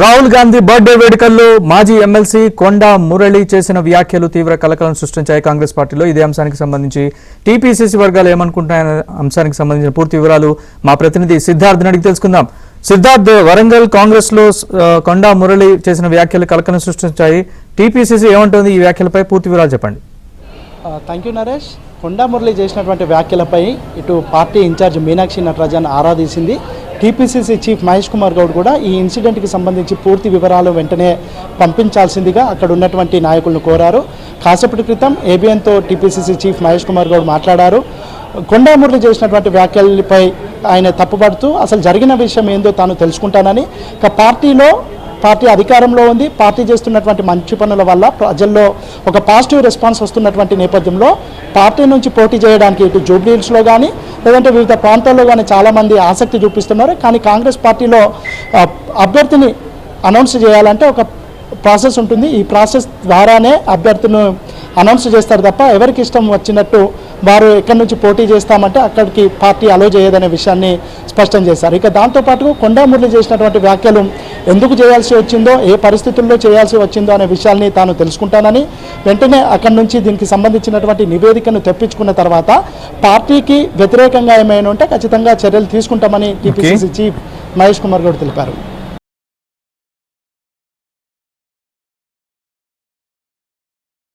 Rahul Gandhi birthday వేడుకల్లో మాజీ MLC కొండా మురళి చేసిన వ్యాఖ్యలు తీవ్ర కలకలం సృష్టించాయి కాంగ్రెస్ పార్టీలో. ఇదే అంశానికి సంబంధించి టీపీసీసీ వర్గాలు ఏమనుకుంటున్నాయనే అంశానికి సంబంధించిన పూర్తి వివరాలు మా ప్రతినిధి సిద్ధార్థ్ అడిగి తెలుసుకుందాం. సిద్ధార్థ్, వరంగల్ కాంగ్రెస్ లో కొండా మురళి చేసిన వ్యాఖ్యలు కలకలం సృష్టించాయి. టీపీసీసీ ఏమంటుంది ఈ వ్యాఖ్యలపై పూర్తి వివరాలు చెప్పండి. Thank you Naresh. కొండా మురళి చేసినటువంటి వ్యాఖ్యలపై ఇటు పార్టీ ఇన్ఛార్జ్ మీనాక్షి నటరాజన్ ఆరాధించింది. టీపీసీసీ చీఫ్ మహేష్ కుమార్ గౌడ్ కూడా ఈ ఇన్సిడెంట్కి సంబంధించి పూర్తి వివరాలు వెంటనే పంపించాల్సిందిగా అక్కడ ఉన్నటువంటి నాయకులను కోరారు. కాసేపటి క్రితం ఏబిఎన్తో టీపీసీసీ చీఫ్ మహేష్ కుమార్ గౌడ్ మాట్లాడారు. కొండా మురళి చేసినటువంటి వ్యాఖ్యలపై ఆయన తప్పుపడుతూ అసలు జరిగిన విషయం ఏందో తాను తెలుసుకుంటానని, పార్టీ అధికారంలో ఉంది, పార్టీ చేస్తున్నటువంటి మంచి పనుల వల్ల ప్రజల్లో ఒక పాజిటివ్ రెస్పాన్స్ వస్తున్నటువంటి నేపథ్యంలో పార్టీ నుంచి పోటీ చేయడానికి ఇటు జూబ్లీహిల్స్లో కానీ లేదంటే వివిధ ప్రాంతాల్లో కానీ చాలామంది ఆసక్తి చూపిస్తున్నారు. కానీ కాంగ్రెస్ పార్టీలో అభ్యర్థిని అనౌన్స్ చేయాలంటే ఒక ప్రాసెస్ ఉంటుంది. ఈ ప్రాసెస్ ద్వారానే అభ్యర్థిని అనౌన్స్ చేస్తారు తప్ప ఎవరికి ఇష్టం వచ్చినట్టు వారు ఎక్కడి నుంచి పోటీ చేస్తామంటే అక్కడికి పార్టీ అలో చేయదనే విషయాన్ని స్పష్టం చేశారు. ఇక దాంతోపాటు కొండా మురళి చేసినటువంటి వ్యాఖ్యలు ఎందుకు చేయాల్సి వచ్చిందో, ఏ పరిస్థితుల్లో చేయాల్సి వచ్చిందో అనే విషయాల్ని తాను తెలుసుకుంటానని, వెంటనే అక్కడి నుంచి దీనికి సంబంధించినటువంటి నివేదికను తెప్పించుకున్న తర్వాత పార్టీకి వ్యతిరేకంగా ఏమైనా ఉంటే ఖచ్చితంగా చర్యలు తీసుకుంటామని టీపీసీసీ చీఫ్ మహేష్ కుమార్ గౌడ్ తెలిపారు.